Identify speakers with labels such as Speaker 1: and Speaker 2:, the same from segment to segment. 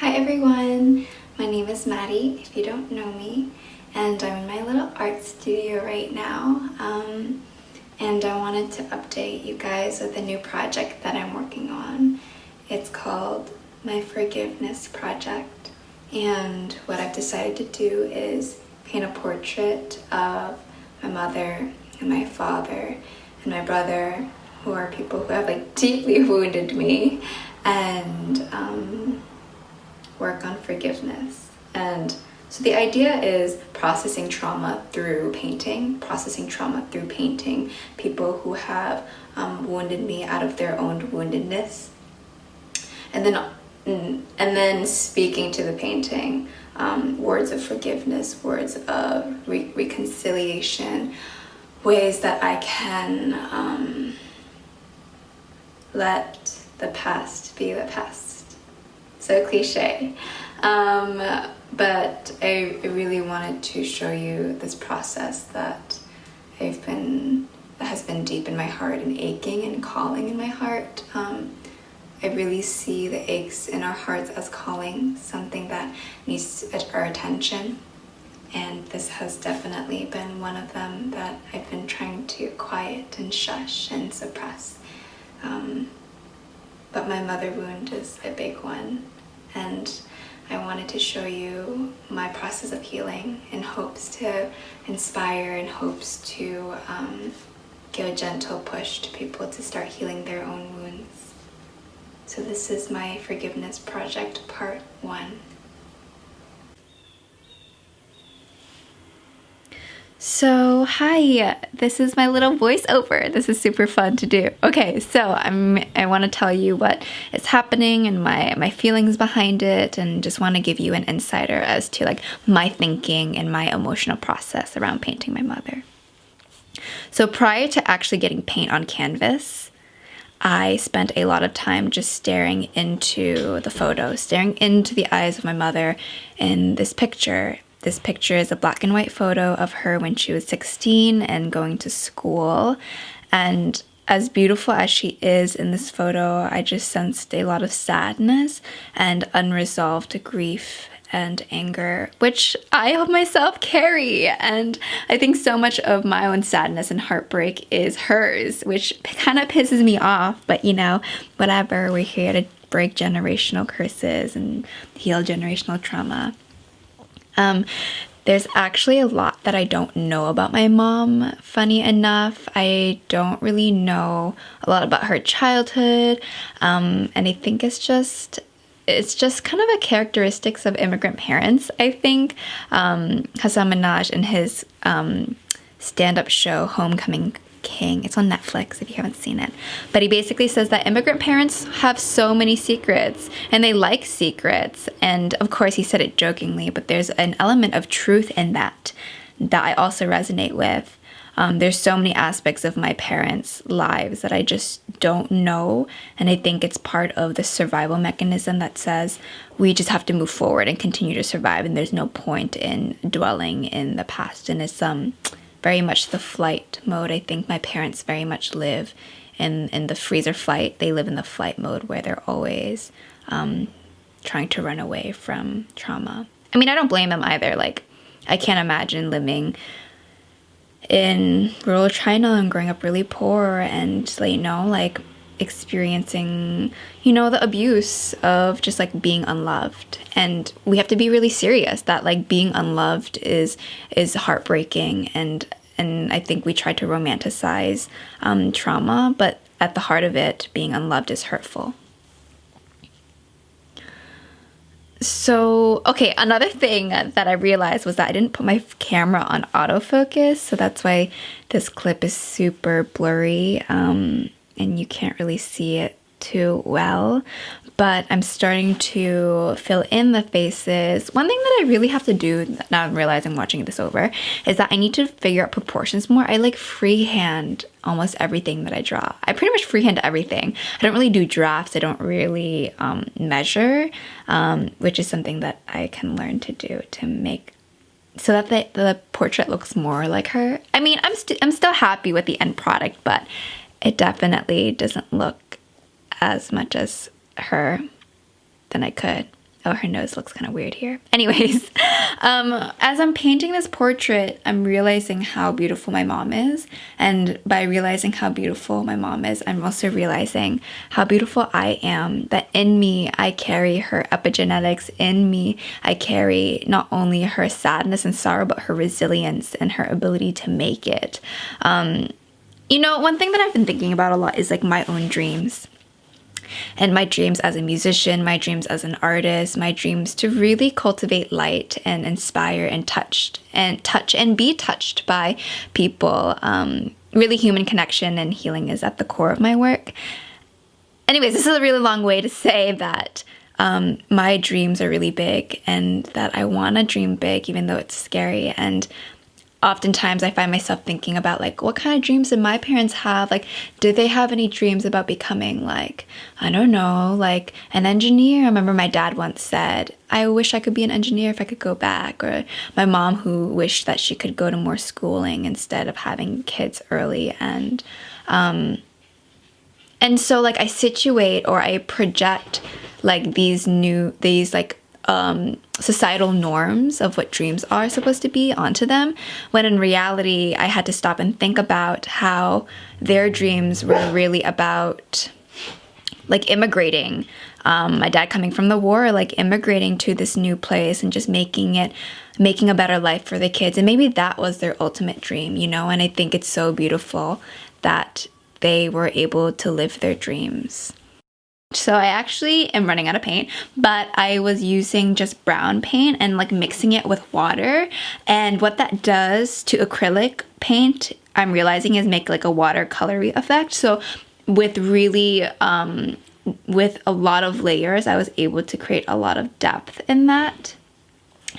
Speaker 1: Hi everyone, my name is Maddie, if you don't know me, and I'm in my little art studio right now, and I wanted to update you guys with a new project that I'm working on. It's called my Forgiveness Project, and what I've decided to do is paint a portrait of my mother and my father and my brother, who are people who have deeply wounded me, and work on forgiveness. And so the idea is processing trauma through painting people who have wounded me out of their own woundedness, and then speaking to the painting words of forgiveness, words of reconciliation, ways that I can let the past be the past. So cliche, but I really wanted to show you this process that has been deep in my heart and aching and calling in my heart. I really see the aches in our hearts as calling, something that needs our attention, and this has definitely been one of them that I've been trying to quiet and shush and suppress. But my mother wound is a big one, and I wanted to show you my process of healing in hopes to inspire, in hopes to give a gentle push to people to start healing their own wounds. So this is my Forgiveness Project Part 1. So hi, this is my little voiceover. This is super fun to do. Okay, so I want to tell you what is happening and my feelings behind it, and just want to give you an insider as to my thinking and my emotional process around painting my mother. So prior to actually getting paint on canvas, I spent a lot of time just staring into the photo, staring into the eyes of my mother in this picture. This picture is a black and white photo of her when she was 16 and going to school. And as beautiful as she is in this photo, I just sensed a lot of sadness and unresolved grief and anger, which I myself carry. And I think so much of my own sadness and heartbreak is hers, which kind of pisses me off. But whatever, we're here to break generational curses and heal generational trauma. There's actually a lot that I don't know about my mom, funny enough. I don't really know a lot about her childhood, and I think it's just kind of a characteristics of immigrant parents, I think. Hassan Minaj in his stand-up show, Homecoming King. It's on Netflix if you haven't seen it. But he basically says that immigrant parents have so many secrets and they like secrets. And of course he said it jokingly, but there's an element of truth in that I also resonate with. There's so many aspects of my parents' lives that I just don't know. And I think it's part of the survival mechanism that says we just have to move forward and continue to survive. And there's no point in dwelling in the past. And it's very much the flight mode. I think my parents very much live in the freeze or flight. They live in the flight mode where they're always trying to run away from trauma. I mean, I don't blame them either. I can't imagine living in rural China and growing up really poor and, experiencing, the abuse of just being unloved. And we have to be really serious that being unloved is heartbreaking, and I think we try to romanticize trauma, but at the heart of it, being unloved is hurtful. So, okay, another thing that I realized was that I didn't put my camera on autofocus, so that's why this clip is super blurry, and you can't really see it too well. But I'm starting to fill in the faces. One thing that I really have to do, now I'm realizing watching this over, is that I need to figure out proportions more. I freehand almost everything that I draw. I pretty much freehand everything. I don't really do drafts. I don't really measure, which is something that I can learn to do to make so that the portrait looks more like her. I mean, I'm still happy with the end product, but it definitely doesn't look as much as her than I could. Oh, her nose looks kind of weird here. Anyways, as I'm painting this portrait, I'm realizing how beautiful my mom is. And by realizing how beautiful my mom is, I'm also realizing how beautiful I am. That in me, I carry her epigenetics. In me, I carry not only her sadness and sorrow, but her resilience and her ability to make it. You know, one thing that I've been thinking about a lot is like my own dreams. And my dreams as a musician, my dreams as an artist, my dreams to really cultivate light and inspire and touch and be touched by people. Really, human connection and healing is at the core of my work. Anyways, this is a really long way to say that my dreams are really big and that I want to dream big even though it's scary. And oftentimes I find myself thinking about like, what kind of dreams did my parents have? Like, did they have any dreams about becoming like, I don't know, like an engineer? I remember my dad once said, I wish I could be an engineer if I could go back. Or my mom who wished that she could go to more schooling instead of having kids early. And so like I situate or I project like these societal norms of what dreams are supposed to be onto them, when in reality I had to stop and think about how their dreams were really about like immigrating. My dad coming from the war, like immigrating to this new place and just making a better life for the kids. And maybe that was their ultimate dream, you know? And I think it's so beautiful that they were able to live their dreams. So I actually am running out of paint, but I was using just brown paint and like mixing it with water. And what that does to acrylic paint, I'm realizing, is make like a watercolory effect. So with really, with a lot of layers, I was able to create a lot of depth in that.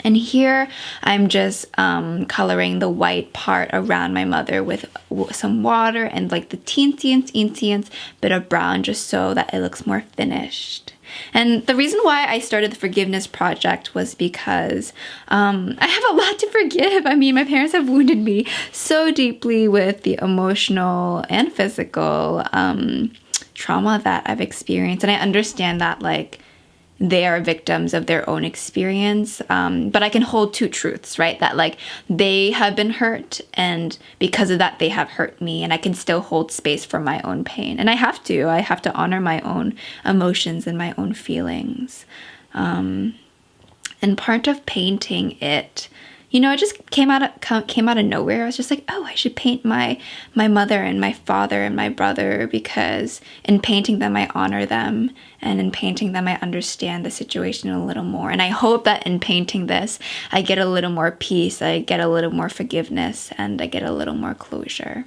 Speaker 1: And here I'm just coloring the white part around my mother with some water and like the teensy bit of brown, just so that it looks more finished. And the reason why I started the forgiveness project was because I have a lot to forgive. I mean, my parents have wounded me so deeply with the emotional and physical trauma that I've experienced. And I understand that like they are victims of their own experience. But I can hold two truths, right? That like they have been hurt, and because of that, they have hurt me, and I can still hold space for my own pain. And I have to honor my own emotions and my own feelings. And part of painting it, you know, it just came out of nowhere. I was just like, oh, I should paint my mother and my father and my brother, because in painting them, I honor them. And in painting them, I understand the situation a little more. And I hope that in painting this, I get a little more peace, I get a little more forgiveness, and I get a little more closure.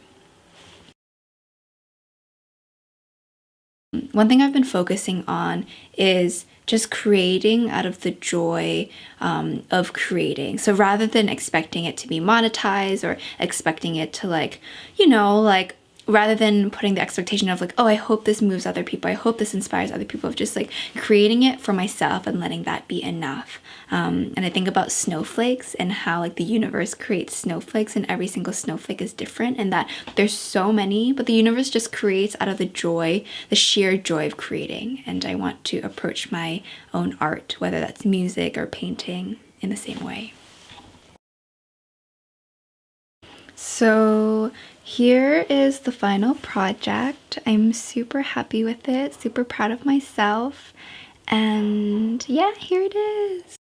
Speaker 1: One thing I've been focusing on is just creating out of the joy of creating. So rather than expecting it to be monetized or expecting it to like, you know, like rather than putting the expectation of like, oh, I hope this moves other people, I hope this inspires other people, of just like creating it for myself and letting that be enough. And I think about snowflakes and how like the universe creates snowflakes, and every single snowflake is different, and that there's so many, but the universe just creates out of the joy, the sheer joy of creating. And I want to approach my own art, whether that's music or painting, in the same way. So here is the final project. I'm super happy with it, super proud of myself. And yeah, here it is.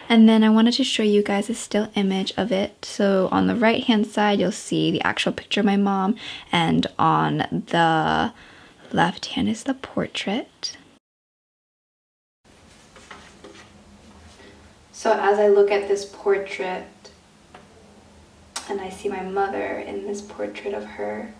Speaker 1: And then I wanted to show you guys a still image of it. So on the right hand side, you'll see the actual picture of my mom, and on the left hand is the portrait. So as I look at this portrait, and I see my mother in this portrait of her,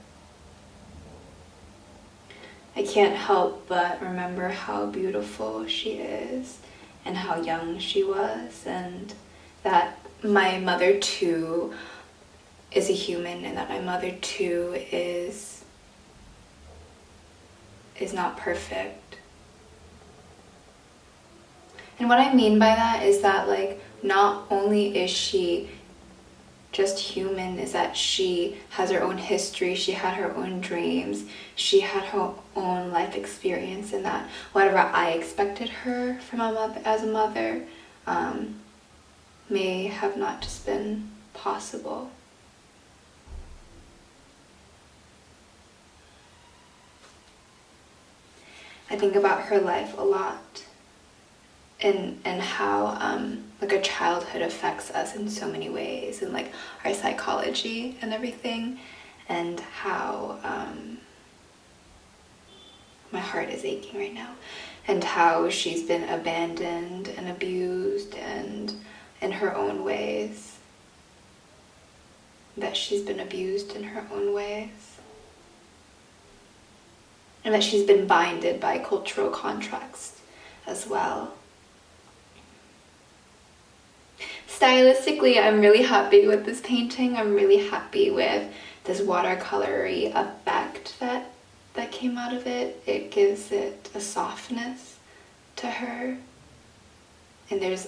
Speaker 1: I can't help but remember how beautiful she is and how young she was, and that my mother too is a human, and that my mother too is not perfect. And what I mean by that is that like not only is she just human, is that she has her own history, she had her own dreams, she had her own life experience, and that whatever I expected her from a mother, as a mother, may have not just been possible. I think about her life a lot, and how like a childhood affects us in so many ways, and like our psychology and everything, and how my heart is aching right now, and how she's been abandoned and abused, and in her own ways, that she's been abused in her own ways, and that she's been binded by cultural contracts as well. Stylistically, I'm really happy with this painting. I'm really happy with this watercolory effect that came out of it. It gives it a softness to her. And there's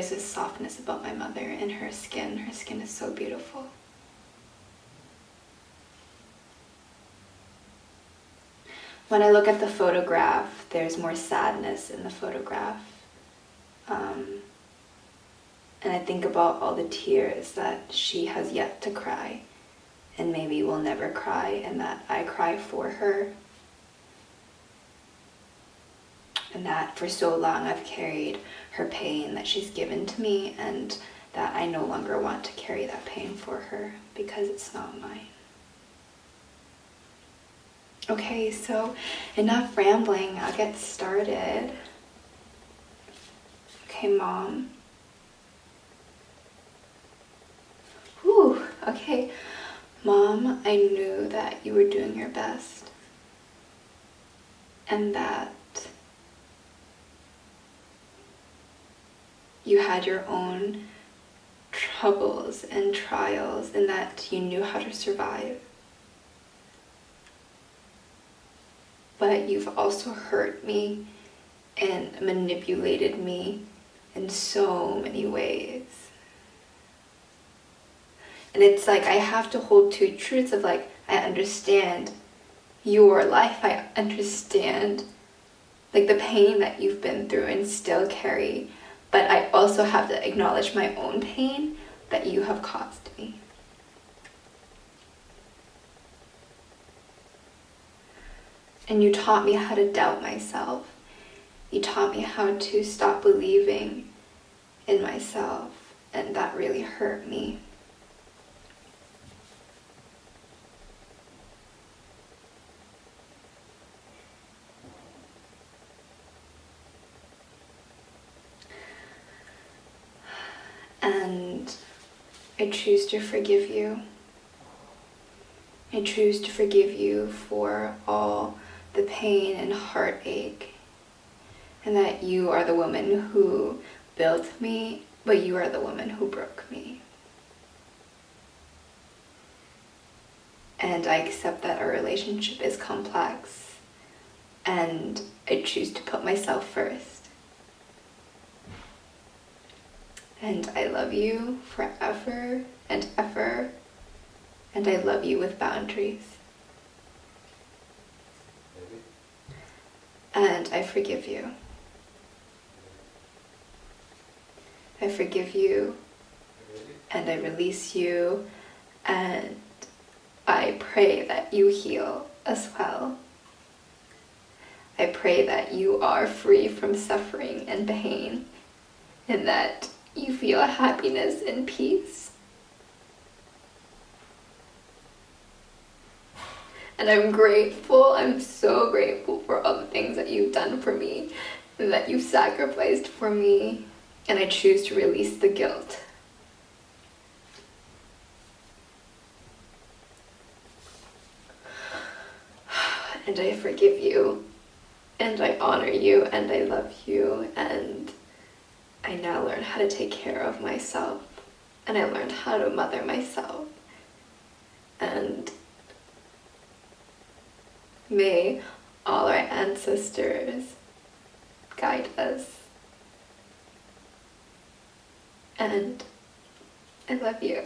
Speaker 1: this softness about my mother and her skin. Her skin is so beautiful. When I look at the photograph, there's more sadness in the photograph. And I think about all the tears that she has yet to cry, and maybe will never cry, and that I cry for her. And that for so long I've carried her pain that she's given to me, and that I no longer want to carry that pain for her because it's not mine. Okay, so enough rambling, I'll get started. Okay, Mom. Whew, okay. Mom, I knew that you were doing your best, and that you had your own troubles and trials, and that you knew how to survive. But you've also hurt me and manipulated me in so many ways. And it's like I have to hold two truths of like, I understand your life, I understand like the pain that you've been through and still carry, but I also have to acknowledge my own pain that you have caused me. And you taught me how to doubt myself. You taught me how to stop believing in myself, and that really hurt me. And I choose to forgive you. I choose to forgive you for all the pain and heartache, and that you are the woman who built me, but you are the woman who broke me. And I accept that our relationship is complex, and I choose to put myself first. And I love you forever and ever, and I love you with boundaries. And I forgive you. I forgive you, and I release you, and I pray that you heal as well. I pray that you are free from suffering and pain, and that you feel happiness and peace. And I'm grateful, I'm so grateful for all the things that you've done for me, and that you've sacrificed for me, and I choose to release the guilt. And I forgive you, and I honor you, and I love you, and I now learn how to take care of myself, and I learned how to mother myself. And may all our ancestors guide us. And I love you.